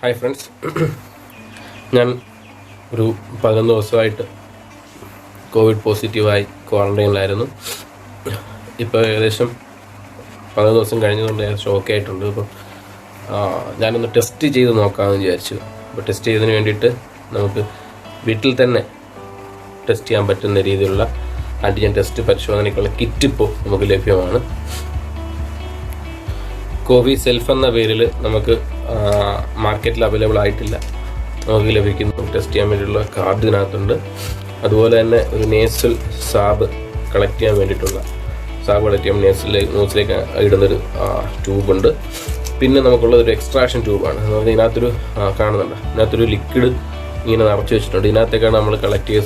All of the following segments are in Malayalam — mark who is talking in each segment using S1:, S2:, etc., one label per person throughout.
S1: ഹായ് ഫ്രണ്ട്സ്, ഞാൻ ഒരു 11 ദിവസമായിട്ട് കോവിഡ് പോസിറ്റീവായി ക്വാറൻറ്റൈനിലായിരുന്നു. ഇപ്പോൾ ഏകദേശം 11 ദിവസം കഴിഞ്ഞതുകൊണ്ട് ഏകദേശം ഓക്കെ ആയിട്ടുണ്ട്. അപ്പം ഞാനൊന്ന് ടെസ്റ്റ് ചെയ്ത് നോക്കാമെന്ന് വിചാരിച്ചു. അപ്പോൾ ടെസ്റ്റ് ചെയ്തതിന് വേണ്ടിയിട്ട് നമുക്ക് വീട്ടിൽ തന്നെ ടെസ്റ്റ് ചെയ്യാൻ പറ്റുന്ന രീതിയിലുള്ള ആൻറ്റിജൻ ടെസ്റ്റ് പരിശോധനയ്ക്കുള്ള കിറ്റ് ഇപ്പോൾ നമുക്ക് ലഭ്യമാണ്. കോവി സെൽഫ് എന്ന പേരിൽ നമുക്ക് മാർക്കറ്റിൽ അവൈലബിൾ ആയിട്ടില്ല. നമുക്ക് ലഭിക്കുന്നു ടെസ്റ്റ് ചെയ്യാൻ വേണ്ടിയിട്ടുള്ള കാർഡ് ഇതിനകത്തുണ്ട്. അതുപോലെ തന്നെ ഒരു നേസൽ സ്വാബ് കളക്ട് ചെയ്യാൻ വേണ്ടിയിട്ടുള്ള നോസിലേക്ക് ഇടുന്നൊരു ട്യൂബുണ്ട്. പിന്നെ നമുക്കുള്ളത് ഒരു എക്സ്ട്രാക്ഷൻ ട്യൂബാണ്. നമുക്ക് ഇതിനകത്തൊരു കാണുന്നുണ്ട്, ഇതിനകത്തൊരു ലിക്വിഡ് ഇങ്ങനെ നിറച്ച് വെച്ചിട്ടുണ്ട്. ഇതിനകത്തേക്കാണ് നമ്മൾ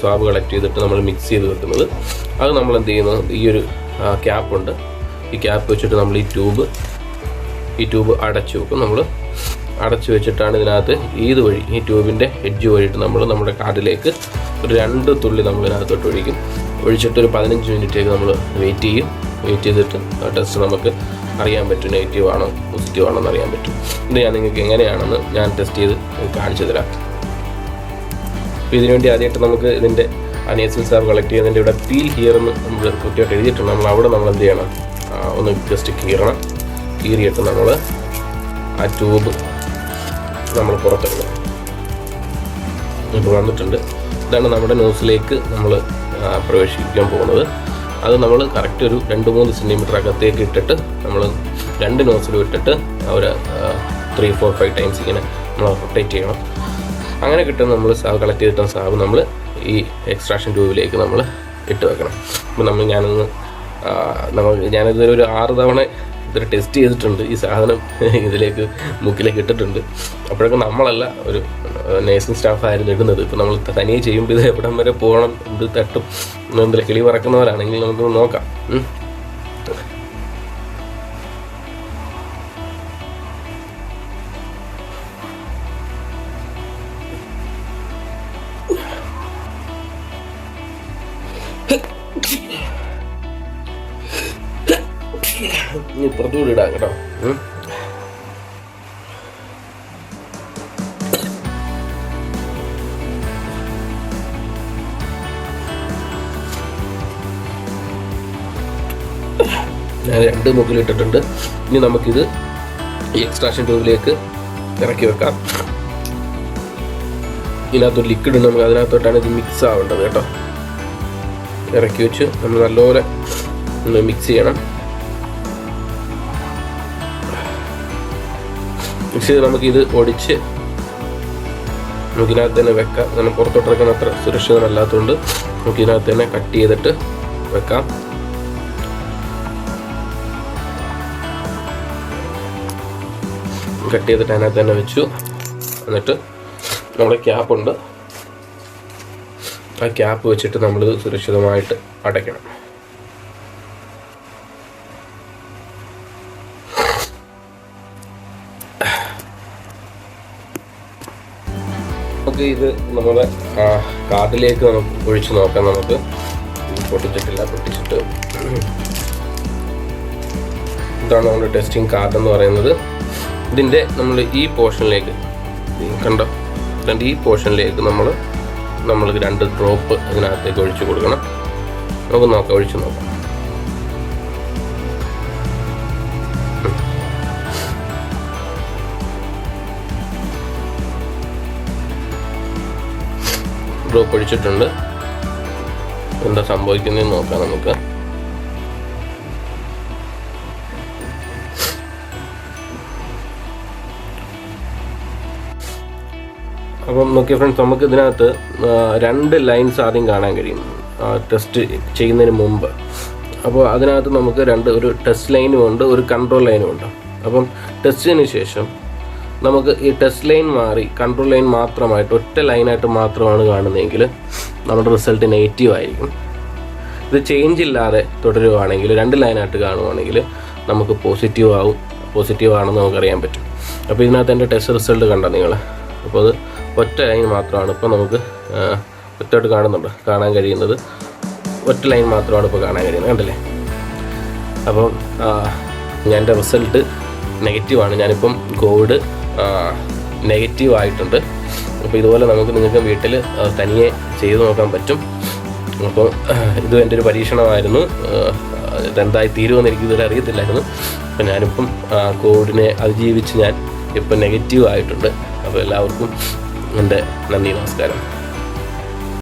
S1: സ്വാബ് കളക്ട് ചെയ്തിട്ട് നമ്മൾ മിക്സ് ചെയ്ത് വെക്കുന്നത്. അത് നമ്മൾ എന്ത് ചെയ്യുന്നു, ഈ ഒരു ക്യാപ്പുണ്ട്, ഈ ക്യാപ്പ് വെച്ചിട്ട് നമ്മൾ ഈ ട്യൂബ് അടച്ചു വെക്കും. നമ്മൾ അടച്ചു വെച്ചിട്ടാണ് ഇതിനകത്ത് ഈ ട്യൂബിൻ്റെ എഡ്ജ് വഴിയിട്ട് നമ്മൾ നമ്മുടെ കാർഡിലേക്ക് ഒരു 2 തുള്ളി നമ്മൾ ഇതിനകത്തോട്ട് ഒഴിച്ചിട്ട് ഒരു 15 മിനിറ്റേക്ക് നമ്മൾ വെയിറ്റ് ചെയ്തിട്ട് ആ ടെസ്റ്റ് നമുക്ക് അറിയാൻ പറ്റും, നെഗറ്റീവ് ആണോ പോസിറ്റീവ് ആണോ എന്ന് അറിയാൻ പറ്റും. ഇത് ഞാൻ നിങ്ങൾക്ക് എങ്ങനെയാണെന്ന് ഞാൻ ടെസ്റ്റ് ചെയ്ത് കാണിച്ചു തരാം. അപ്പോൾ ഇതിനുവേണ്ടി ആദ്യമായിട്ട് നമുക്ക് ഇതിൻ്റെ നേസൽ സ്വാബ് കളക്ട് ചെയ്യുന്നതിൻ്റെ ഇവിടെ ഫീൽ ഹിയർ എന്ന് നമ്മൾ കൃത്യമായിട്ട് എഴുതിയിട്ടുണ്ട്. അവിടെ നമ്മൾ എന്ത് ചെയ്യണം, ഒന്ന് ജസ്റ്റ് കീറിയിട്ട് നമ്മൾ ആ ട്യൂബ് നമ്മൾ പുറത്തെടുക്കണം. ഇപ്പോൾ വന്നിട്ടുണ്ട്. ഇതാണ് നമ്മുടെ നോസിലേക്ക് നമ്മൾ പ്രവേശിക്കാൻ പോകുന്നത്. അത് നമ്മൾ കറക്റ്റ് ഒരു 2-3 സെൻറ്റിമീറ്റർ അകത്തേക്ക് ഇട്ടിട്ട് നമ്മൾ 2 നോസിലും ഇട്ടിട്ട് ഒരു 3-4-5 ടൈംസ് ഇങ്ങനെ നമ്മൾ റൊട്ടേറ്റ് ചെയ്യണം. അങ്ങനെ കിട്ടുന്ന നമ്മൾ സ്വാബ് കളക്ട് ചെയ്തിട്ടുള്ള സ്വാബ് നമ്മൾ ഈ എക്സ്ട്രാക്ഷൻ ട്യൂബിലേക്ക് നമ്മൾ ഇട്ട് വെക്കണം. അപ്പോൾ ഞാനിതൊരു 6 തവണ ഇതൊരു ടെസ്റ്റ് ചെയ്തിട്ടുണ്ട്. ഈ സാധനം ഇതിലേക്ക് മൂക്കിലേക്ക് ഇട്ടിട്ടുണ്ട്. അപ്പോഴൊക്കെ നമ്മളല്ല, ഒരു നേഴ്സിംഗ് സ്റ്റാഫായിരുന്നു ഇടുന്നത്. ഇപ്പോൾ നമ്മൾ തനിയെ ചെയ്യുമ്പോൾ ഇത് എവിടം വരെ പോകണം, എന്ത് തട്ടും, എന്തെങ്കിലും കിളി പറക്കുന്നവരാണെങ്കിൽ നമുക്ക് നോക്കാം. ഇനി പുറത്തുകൂടി ഇടാം കേട്ടോ. ഞാൻ 2 മുക്കിലിട്ടിട്ടുണ്ട്. ഇനി നമുക്കിത് ഈ എക്സ്ട്രാക്ഷൻ ട്യൂബിലേക്ക് ഇറക്കി വെക്കാം. ഇതിനകത്തൊരു ലിക്വിഡ് ഉണ്ട്, നമുക്ക് അതിനകത്തോട്ടാണ് ഇത് മിക്സ് ആവേണ്ടത് കേട്ടോ. ഇറക്കി വെച്ച് നമ്മൾ നല്ലപോലെ ഒന്ന് മിക്സ് ചെയ്യണം. മിക്സ് ചെയ്ത് നമുക്കിത് ഒടിച്ച് നമുക്കിതിനകത്ത് തന്നെ വെക്കാം. കാരണം പുറത്തോട്ടിറക്കാൻ അത്ര സുരക്ഷിതമല്ലാത്തതുകൊണ്ട് നമുക്കിതിനകത്ത് തന്നെ കട്ട് ചെയ്തിട്ട് വെക്കാം. കട്ട് ചെയ്തിട്ട് അതിനകത്ത് തന്നെ വെച്ചു. എന്നിട്ട് നമ്മുടെ ക്യാപ്പുണ്ട്, ആ ക്യാപ്പ് വെച്ചിട്ട് നമ്മളിത് സുരക്ഷിതമായിട്ട് അടയ്ക്കണം. നമുക്ക് ഇത് നമ്മുടെ കാർഡിലേക്ക് നമുക്ക് ഒഴിച്ച് നോക്കാം. നമുക്ക് പൊട്ടിച്ചിട്ട് ഇതാണ് നമ്മുടെ ടെസ്റ്റിംഗ് കാർഡ് എന്ന് പറയുന്നത്. ഇതിൻ്റെ നമ്മൾ ഈ പോർഷനിലേക്ക് കണ്ടോ, ഈ പോർഷനിലേക്ക് നമ്മൾ 2 ഡ്രോപ്പ് ഇതിനകത്തേക്ക് ഒഴിച്ച് കൊടുക്കണം. നമുക്ക് നോക്കാം, ഒഴിച്ച് നോക്കാം. ഡ്രോപ്പ് ഒഴിച്ചിട്ടുണ്ട്. എന്താ സംഭവിക്കുന്നതെന്ന് നോക്കാം നമുക്ക്. അപ്പം നോക്കിയ ഫ്രണ്ട്സ്, നമുക്ക് ഇതിനകത്ത് 2 ലൈൻസ് ആദ്യം കാണാൻ കഴിയും ടെസ്റ്റ് ചെയ്യുന്നതിന് മുമ്പ്. അപ്പോൾ അതിനകത്ത് നമുക്ക് ഒരു ടെസ്റ്റ് ലൈനും ഉണ്ട്, ഒരു കൺട്രോൾ ലൈനും ഉണ്ട്. അപ്പം ടെസ്റ്റിന് ശേഷം നമുക്ക് ഈ ടെസ്റ്റ് ലൈൻ മാറി കൺട്രോൾ ലൈൻ മാത്രമായിട്ട് ഒറ്റ ലൈനായിട്ട് മാത്രമാണ് കാണുന്നതെങ്കിൽ നമ്മുടെ റിസൾട്ട് നെഗറ്റീവ് ആയിരിക്കും. ഇത് ചേഞ്ച് ഇല്ലാതെ തുടരുകയാണെങ്കിൽ 2 ലൈനായിട്ട് കാണുകയാണെങ്കിൽ നമുക്ക് പോസിറ്റീവ് ആണെന്ന് നമുക്കറിയാൻ പറ്റും. അപ്പോൾ ഇതിനകത്ത് എൻ്റെ ടെസ്റ്റ് റിസൾട്ട് കണ്ടോ നിങ്ങൾ. അപ്പോൾ അത് ഒറ്റ ലൈൻ മാത്രമാണ് ഇപ്പോൾ നമുക്ക് വ്യക്തമായിട്ട് കാണാൻ കഴിയുന്നത്. ഒറ്റ ലൈൻ മാത്രമാണ് ഇപ്പോൾ കാണാൻ കഴിയുന്നത്, കണ്ടല്ലേ. അപ്പം എൻ്റെ റിസൾട്ട് നെഗറ്റീവാണ്. ഞാനിപ്പം കോവിഡ് നെഗറ്റീവ് ആയിട്ടുണ്ട്. അപ്പോൾ ഇതുപോലെ നിങ്ങൾക്ക് വീട്ടിൽ തനിയെ ചെയ്തു നോക്കാൻ പറ്റും. അപ്പോൾ ഇത് എൻ്റെ ഒരു പരീക്ഷണമായിരുന്നു. ഇതെന്തായി തീരുമെന്ന് എനിക്കിതുവരെ അറിയത്തില്ലായിരുന്നു. അപ്പോൾ ഞാനിപ്പം കോവിഡിനെ അതിജീവിച്ച് ഞാൻ ഇപ്പം നെഗറ്റീവ് ആയിട്ടുണ്ട്. അപ്പോൾ എല്ലാവർക്കും എൻ്റെ നന്ദി, നമസ്കാരം.